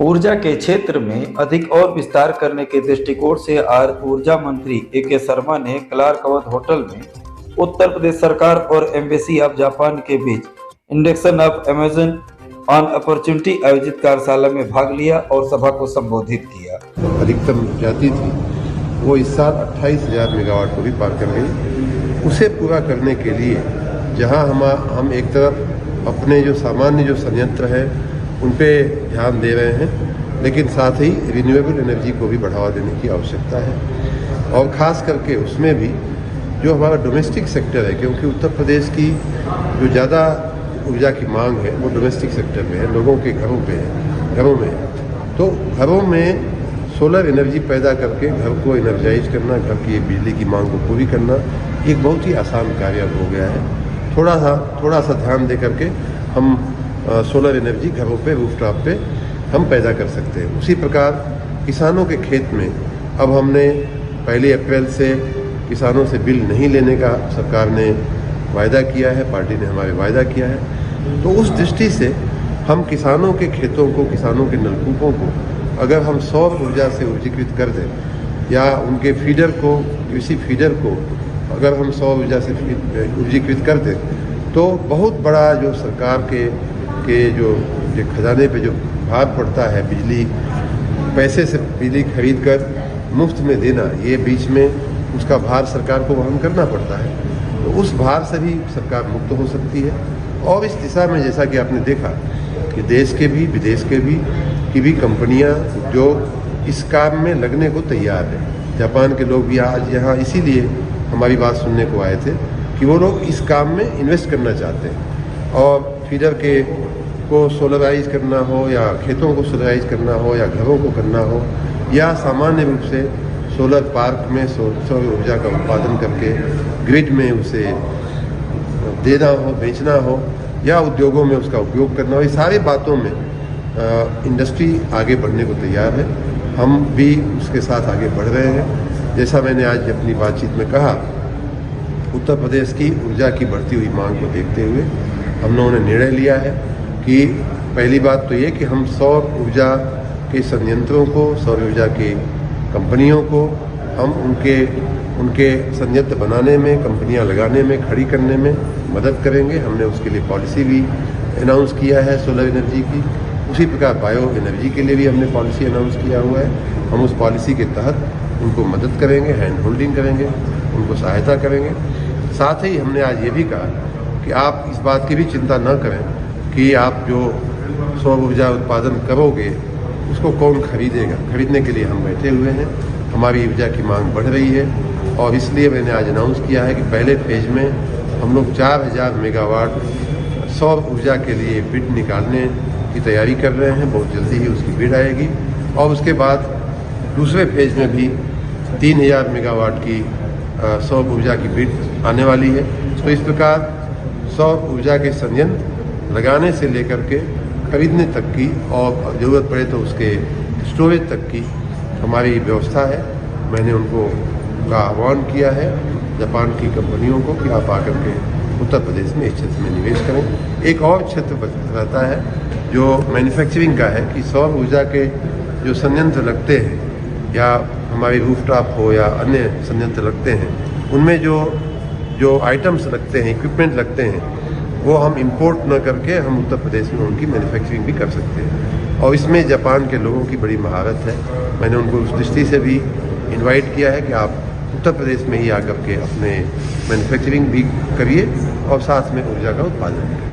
ऊर्जा के क्षेत्र में अधिक और विस्तार करने के दृष्टिकोण से आज ऊर्जा मंत्री ए.के. शर्मा ने क्लार्क अवध होटल में उत्तर प्रदेश सरकार और एम्बेसी ऑफ जापान के बीच induction of Amazon on opportunity आयोजित कार्यशाला में भाग लिया और सभा को संबोधित किया। अधिकतम जाती थी वो इस साल 28,000 मेगावाट को भी पार कर गई। उसे पूरा करने के लिए जहां हम एक तरफ अपने जो सामान्य जो संयंत्र है उन पे ध्यान दे रहे हैं, लेकिन साथ ही रिन्यूएबल एनर्जी को भी बढ़ावा देने की आवश्यकता है और ख़ास करके उसमें भी जो हमारा डोमेस्टिक सेक्टर है, क्योंकि उत्तर प्रदेश की जो ज़्यादा ऊर्जा की मांग है वो डोमेस्टिक सेक्टर में है, लोगों के घरों पे है, घरों में है। तो घरों में सोलर एनर्जी पैदा करके घर को एनर्जाइज करना, घर की बिजली की मांग को पूरी करना एक बहुत ही आसान कार्य हो गया है। थोड़ा सा ध्यान दे करके हम सोलर एनर्जी घरों पे रूफटॉप पे हम पैदा कर सकते हैं। उसी प्रकार किसानों के खेत में अब हमने 1 अप्रैल से किसानों से बिल नहीं लेने का सरकार ने वायदा किया है, पार्टी ने हमारे वायदा किया है। तो उस दृष्टि से हम किसानों के खेतों को, किसानों के नलकूपों को अगर हम सौर ऊर्जा से ऊर्जीकृत कर दें या उनके फीडर को, कृषि फीडर को अगर हम सौर ऊर्जा से ऊर्जीकृत कर दें तो बहुत बड़ा जो सरकार के जो खजाने पे जो भार पड़ता है, बिजली पैसे से बिजली खरीद कर मुफ्त में देना, ये बीच में उसका भार सरकार को वहन करना पड़ता है। तो उस भार से भी सरकार मुक्त हो सकती है और इस दिशा में जैसा कि आपने देखा कि देश के भी विदेश के भी कंपनियां, उद्योग इस काम में लगने को तैयार है। जापान के लोग भी आज यहाँ इसीलिए हमारी बात सुनने को आए थे कि वो लोग इस काम में इन्वेस्ट करना चाहते हैं और फीडर को सोलराइज करना हो या खेतों को सोलराइज करना हो या घरों को करना हो या सामान्य रूप से सोलर पार्क में सौर ऊर्जा का उत्पादन करके ग्रिड में उसे देना हो, बेचना हो या उद्योगों में उसका उपयोग करना हो, ये सारी बातों में इंडस्ट्री आगे बढ़ने को तैयार है। हम भी उसके साथ आगे बढ़ रहे हैं। जैसा मैंने आज अपनी बातचीत में कहा, उत्तर प्रदेश की ऊर्जा की बढ़ती हुई मांग को देखते हुए हम लोगों ने निर्णय लिया है कि पहली बात तो ये कि हम सौर ऊर्जा के संयंत्रों को, सौर ऊर्जा की कंपनियों को हम उनके संयंत्र बनाने में, कंपनियां लगाने में, खड़ी करने में मदद करेंगे। हमने उसके लिए पॉलिसी भी अनाउंस किया है सोलर एनर्जी की। उसी प्रकार बायो एनर्जी के लिए भी हमने पॉलिसी अनाउंस किया हुआ है। हम उस पॉलिसी के तहत उनको मदद करेंगे, हैंड होल्डिंग करेंगे, उनको सहायता करेंगे। साथ ही हमने आज ये भी कहा कि आप इस बात की भी चिंता न करें कि आप जो सौर ऊर्जा उत्पादन करोगे उसको कौन खरीदेगा। खरीदने के लिए हम बैठे हुए हैं। हमारी ऊर्जा की मांग बढ़ रही है और इसलिए मैंने आज अनाउंस किया है कि पहले फेज में हम लोग 4,000 मेगावाट सौर ऊर्जा के लिए बिड निकालने की तैयारी कर रहे हैं। बहुत जल्दी ही उसकी बिड आएगी और उसके बाद दूसरे फेज में भी 3,000 मेगावाट की सौर ऊर्जा की बिड आने वाली है। तो इस प्रकार सौर ऊर्जा के संयंत्र लगाने से लेकर के खरीदने तक की और ज़रूरत पड़े तो उसके स्टोरेज तक की हमारी व्यवस्था है। मैंने उनको का आह्वान किया है जापान की कंपनियों को कि आप आकर के उत्तर प्रदेश में इस क्षेत्र में निवेश करें। एक और क्षेत्र रहता है जो मैन्युफैक्चरिंग का है कि सौर ऊर्जा के जो संयंत्र लगते हैं या हमारी रूफटॉप हो या अन्य संयंत्र लगते हैं, उनमें जो आइटम्स लगते हैं, इक्विपमेंट लगते हैं, वो हम इंपोर्ट न करके हम उत्तर प्रदेश में उनकी मैन्युफैक्चरिंग भी कर सकते हैं और इसमें जापान के लोगों की बड़ी महारत है। मैंने उनको उस दृष्टि से भी इनवाइट किया है कि आप उत्तर प्रदेश में ही आकर के अपने मैन्युफैक्चरिंग भी करिए और साथ में ऊर्जा का उत्पादन करिए।